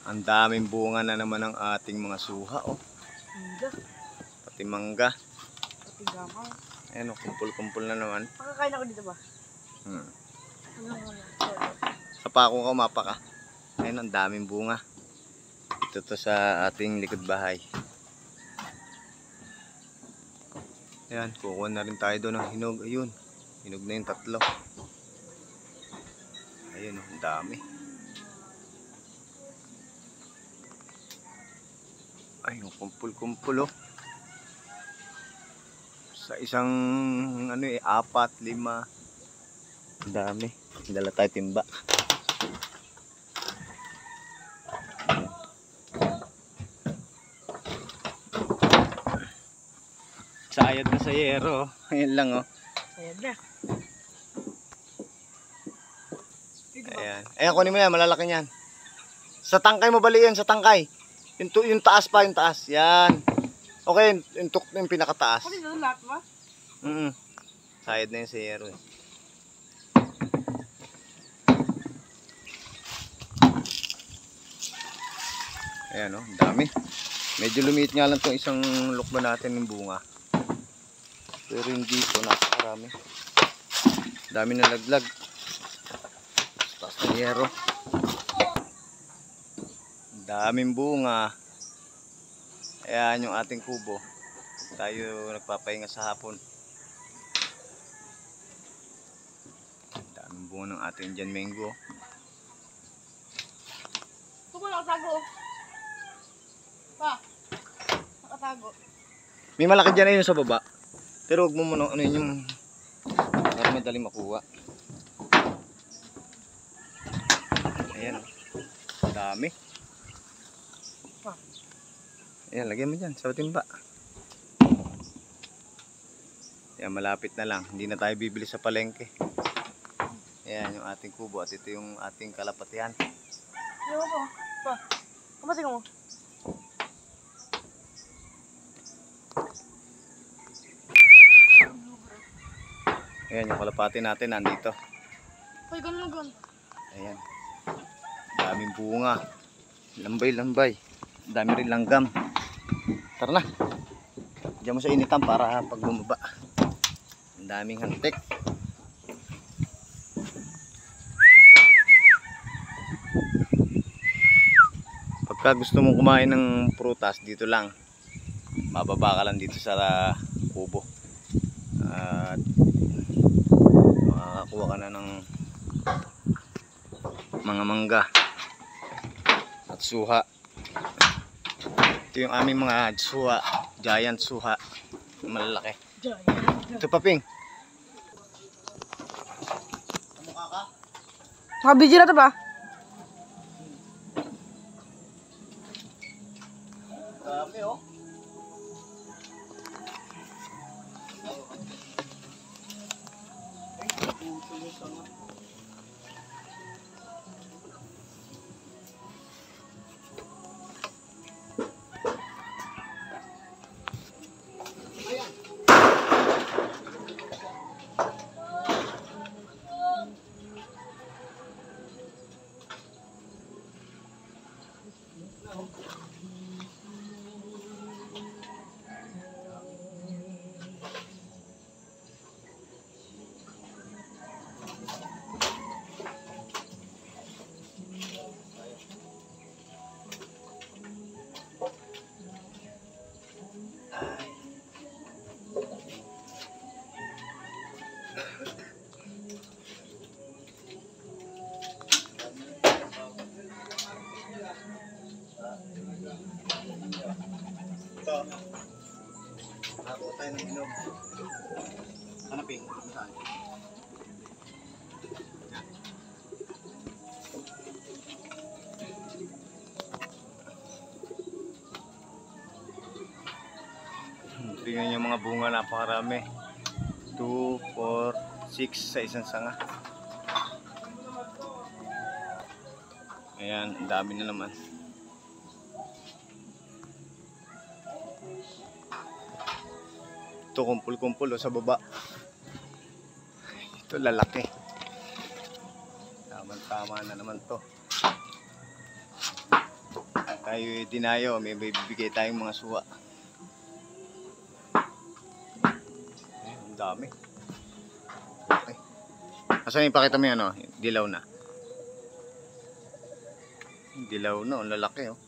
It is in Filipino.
Ang daming bunga na naman ng ating mga suha, oh. Mangga. Pati mangga. Pati gamang. Ayan, oh, kumpul-kumpul na naman. Makakain ako dito ba? Sa pako ka, mapa ka. Ayan, ang daming bunga. Ito to sa ating likod bahay. Ayan, kukuha na rin tayo doon ng hinog. Ayun, hinog na yung tatlo. Ayun, oh, ang dami. Ayun, kumpul-kumpul, oh. Sa isang, ano eh, 4, 5. Ang dami. Dala tayo timba. Sayad na sa yero. Ayan lang, oh. Sayad na. Ayan. Ayan, kunin mo yan. Malalaki yan. Sa tangkay mo bali yan. Sa tangkay. Yung taas pa. Yung taas. Yan. Okay. Yung pinakataas. Ano yun? Lahat ba? Sayad na yun sa yero, eh. Ayan, oh. Ang dami. Medyo lumiit nga lang itong isang lukba natin ng bunga. Pero hindi ito, napakarami. Dami na laglag. Taas ng yero. Daming bunga. Ayan yung ating kubo. Tayo nagpapahinga sa hapon. Daming bunga ng ating Indian mango. Ito ko nakatago. Pa. Nakatago. May malaki dyan na yun sa baba. Pero huwag mo muna ano yun yung para madali makuha. Ayan, oh. Dami. Ayan, lagyan mo dyan sa timba. Ayan, malapit na lang. Hindi na tayo bibili sa palengke. Ayan yung ating kubo at ito yung ating kalapatihan. Ano ko? Pa. Kamasing mo? Ayan yung kalapati natin nandito. Ay, ganun. Ayan. Daming bunga. Lambay-lambay. Dami rin langgam. Tara na. Diyan mo sa initan para pag bumaba. Ang daming hantik. Pagka gusto mong kumain ng prutas, dito lang. Mababa ka lang dito sa kubo. At makakuha ka na ng mga mangga at suha. Ito yung aming mga suha, giant suha, malalaki. Ito pa, Ping. Kamukha ka? Nakabidyo na ito ba? Dami, oh. Ito. Nakakuha tayo ng inom. Hanapin. Saan? Tingnan yung mga bunga, napakarami. 2, 4, 6 sa isang sanga. Ayan, ang dami na naman. Ito kumpul-kumpul, oh, sa baba. Ito lalaki. Tama na naman to. tayo dinayo, may bibigay tayong mga suwa. Ayan, ang dami. Okay. Asan ipakita mo yan, oh? Dilaw na. Dilaw na, ang lalaki, oh.